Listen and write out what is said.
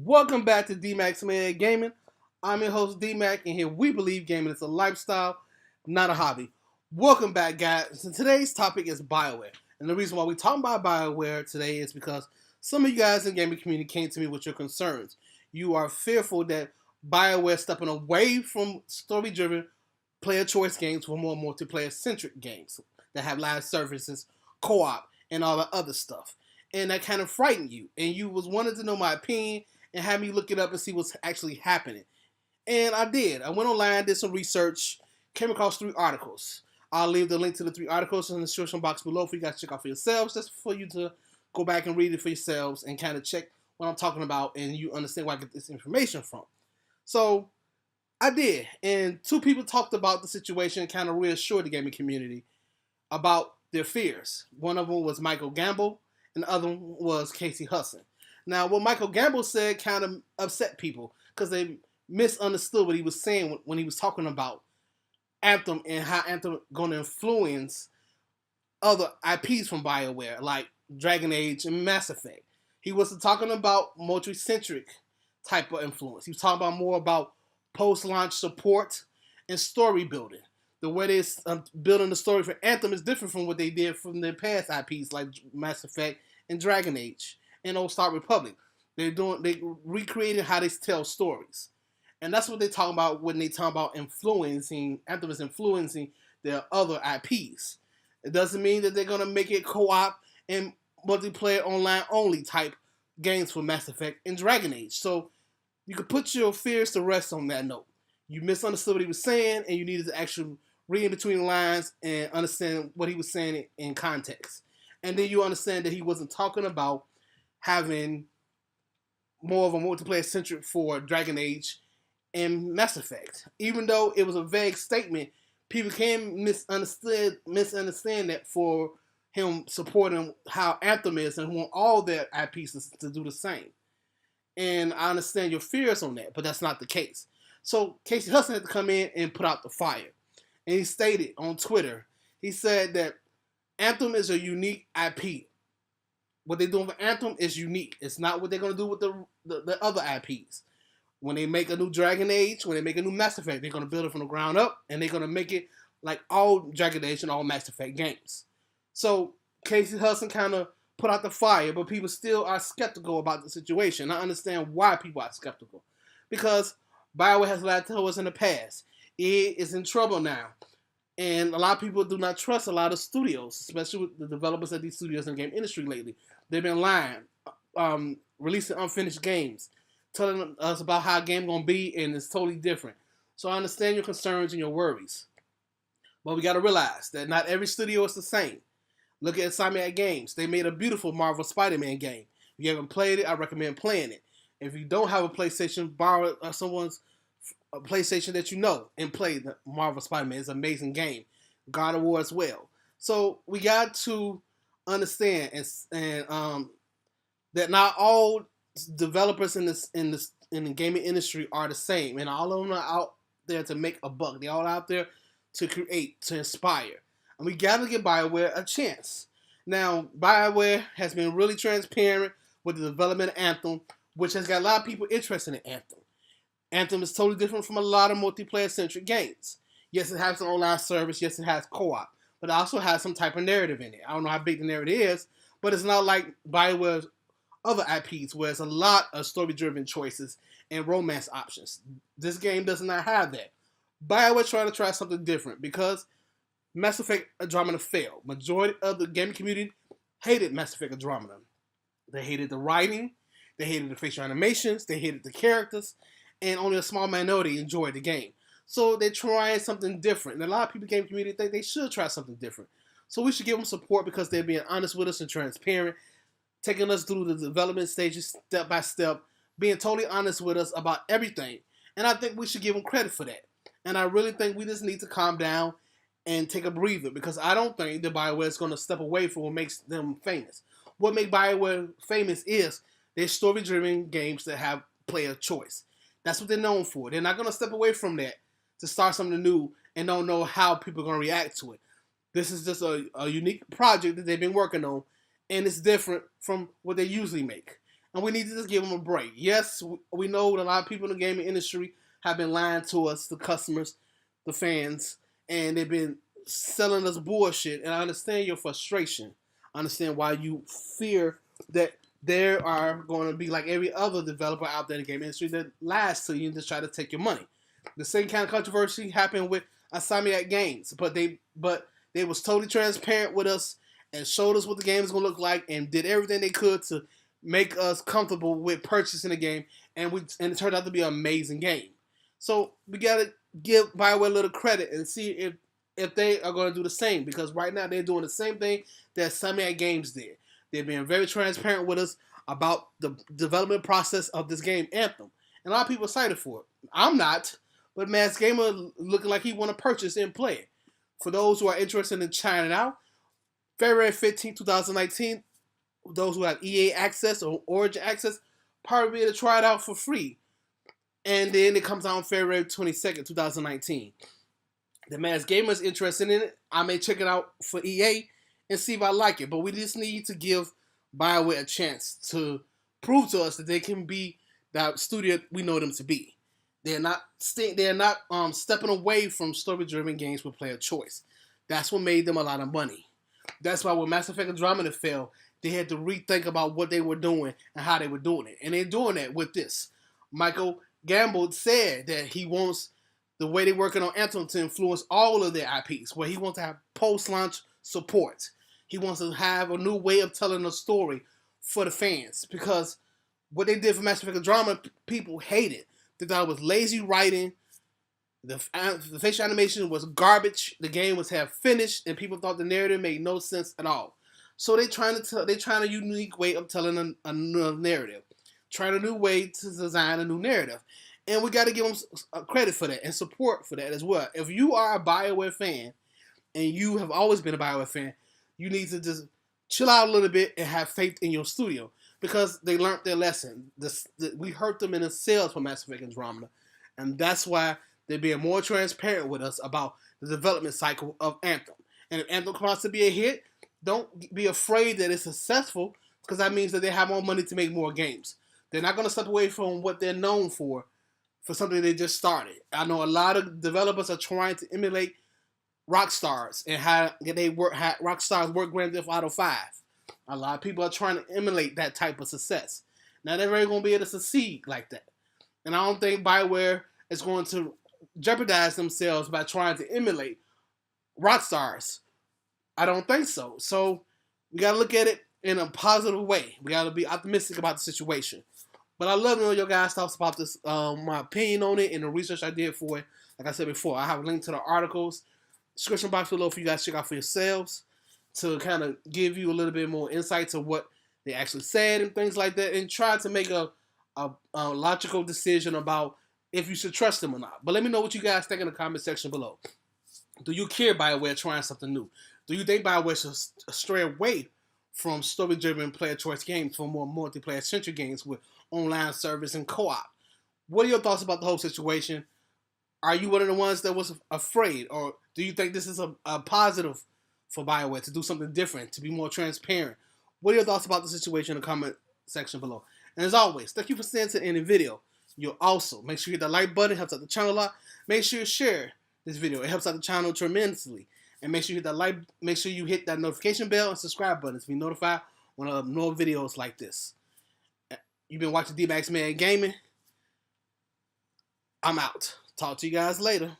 Welcome back to Dmac Mad Gaming. I'm your host Dmac, and here we believe gaming is a lifestyle, not a hobby. Welcome back, guys. And today's topic is BioWare. And the reason why we're talking about BioWare today is because some of you guys in the gaming community came to me with your concerns. You are fearful that BioWare is stepping away from story-driven player choice games for more multiplayer-centric games that have live services, co-op, and all the other stuff. And that kind of frightened you. And you was wanted to know my opinion and had me look it up and see what's actually happening. And I did. I went online, did some research, came across 3 articles. I'll leave the link to the 3 articles in the description box below for you guys to check out for yourselves, just for you to go back and read it for yourselves and kind of check what I'm talking about and you understand where I get this information from. So I did. And 2 people talked about the situation and kind of reassured the gaming community about their fears. One of them was Michael Gamble, and the other one was Casey Hudson. Now, what Michael Gamble said kind of upset people because they misunderstood what he was saying when he was talking about Anthem and how Anthem going to influence other IPs from BioWare, like Dragon Age and Mass Effect. He wasn't talking about multi-centric type of influence. He was talking about more about post-launch support and story building. The way they're building the story for Anthem is different from what they did from their past IPs like Mass Effect and Dragon Age and Old Star Republic. They recreated how they tell stories. And that's what they talk about when they talk about influencing, Anthem is influencing their other IPs. It doesn't mean that they're going to make it co-op and multiplayer online only type games for Mass Effect and Dragon Age. So you can put your fears to rest on that note. You misunderstood what he was saying and you needed to actually read in between the lines and understand what he was saying in context. And then you understand that he wasn't talking about having more of a multiplayer centric for Dragon Age and Mass Effect. Even though it was a vague statement, people can misunderstand that for him supporting how Anthem is and want all their IPs to do the same. And I understand your fears on that, but that's not the case. So Casey Hudson had to come in and put out the fire. And he stated on Twitter, he said that Anthem is a unique IP. What they're doing for Anthem is unique. It's not what they're going to do with the other IPs. When they make a new Dragon Age, when they make a new Mass Effect, they're going to build it from the ground up, and they're going to make it like all Dragon Age and all Mass Effect games. So Casey Hudson kind of put out the fire, but people still are skeptical about the situation. I understand why people are skeptical. Because BioWare has lied to us in the past. It is in trouble now. And a lot of people do not trust a lot of studios, especially with the developers of these studios in the game industry lately. They've been lying, releasing unfinished games, telling us about how a game going to be, and it's totally different. So I understand your concerns and your worries. But we got to realize that not every studio is the same. Look at Dmac Games. They made a beautiful Marvel Spider-Man game. If you haven't played it, I recommend playing it. If you don't have a PlayStation, borrow someone's a PlayStation that you know and play the Marvel Spider-Man. It's an amazing game. God of War as well. So we got to understand and that not all developers in the gaming industry are the same, and all of them are out there to make a buck. They're all out there to create, to inspire, and we got to give BioWare a chance. Now, BioWare has been really transparent with the development of Anthem, which has got a lot of people interested in Anthem. Anthem is totally different from a lot of multiplayer-centric games. Yes, it has an online service. Yes, it has co-op. But it also has some type of narrative in it. I don't know how big the narrative is, but it's not like BioWare's other IPs where it's a lot of story-driven choices and romance options. This game does not have that. BioWare trying to try something different because Mass Effect Andromeda failed. Majority of the gaming community hated Mass Effect Andromeda. They hated the writing. They hated the facial animations. They hated the characters. And only a small minority enjoyed the game. So they're trying something different. And a lot of people in the game community think they should try something different. So we should give them support because they're being honest with us and transparent, taking us through the development stages step by step, being totally honest with us about everything. And I think we should give them credit for that. And I really think we just need to calm down and take a breather because I don't think that BioWare is going to step away from what makes them famous. What makes BioWare famous is their story-driven games that have player choice. That's what they're known for. They're not going to step away from that to start something new and don't know how people are going to react to it. This is just a unique project that they've been working on, and it's different from what they usually make. and we need to just give them a break. Yes, we know that a lot of people in the gaming industry have been lying to us, the customers, the fans, and they've been selling us bullshit. And I understand your frustration. I understand why you fear that there are going to be like every other developer out there in the gaming industry that lies to you and just try to take your money. The same kind of controversy happened with Dmac Games, but they was totally transparent with us and showed us what the game is going to look like and did everything they could to make us comfortable with purchasing the game, and it turned out to be an amazing game. So we gotta give BioWare a little credit and see if they are going to do the same, because right now they're doing the same thing that Dmac Games did. They're being very transparent with us about the development process of this game, Anthem, and a lot of people are excited for it. I'm not, but Mad Gamer looking like he want to purchase and play it. For those who are interested in trying it out, February 15, 2019, those who have EA access or Origin access, probably be able to try it out for free. And then it comes out on February 22nd, 2019. The Mad Gamer is interested in it. I may check it out for EA and see if I like it. But we just need to give BioWare a chance to prove to us that they can be that studio we know them to be. They're not stepping away from story-driven games with player choice. That's what made them a lot of money. That's why when Mass Effect Andromeda failed, they had to rethink about what they were doing and how they were doing it. And they're doing that with this. Michael Gamble said that he wants the way they're working on Anthem to influence all of their IPs, where he wants to have post-launch support. He wants to have a new way of telling a story for the fans, because what they did for Mass Effect Andromeda, people hated. They thought it was lazy writing. The facial animation was garbage. The game was half finished, and people thought the narrative made no sense at all. So they're trying a unique way of telling a narrative, trying a new way to design a new narrative, and we got to give them credit for that and support for that as well. If you are a BioWare fan, and you have always been a BioWare fan, you need to just chill out a little bit and have faith in your studio, because they learned their lesson. We hurt them in the sales for Mass Effect Andromeda, and that's why they're being more transparent with us about the development cycle of Anthem. And if Anthem comes out to be a hit, don't be afraid that it's successful, because that means that they have more money to make more games. They're not going to step away from what they're known for something they just started. I know a lot of developers are trying to emulate Rockstar's and how Rockstar's work Grand Theft Auto 5. A lot of people are trying to emulate that type of success. Now, they're really going to be able to succeed like that. And I don't think BioWare is going to jeopardize themselves by trying to emulate Rockstar's. I don't think so. So we got to look at it in a positive way. We got to be optimistic about the situation. But I love to know your guys' thoughts about this, my opinion on it and the research I did for it. Like I said before, I have a link to the articles, description box below for you guys to check out for yourselves, to kind of give you a little bit more insight to what they actually said and things like that, and try to make a logical decision about if you should trust them or not. But let me know what you guys think in the comment section below. Do you care BioWare trying something new? Do you think BioWare should stray away from story-driven player choice games for more multiplayer-centric games with online service and co-op? What are your thoughts about the whole situation? Are you one of the ones that was afraid, or do you think this is a positive for BioWare to do something different, to be more transparent? What are your thoughts about the situation in the comment section below? And as always, thank you for staying to the end of the video. You'll also make sure you hit that like button. It helps out the channel a lot. Make sure you share this video. It helps out the channel tremendously. And make sure you hit that like. Make sure you hit that notification bell and subscribe button to be notified when I upload more videos like this. You've been watching Dmac Mad Gaming. I'm out. Talk to you guys later.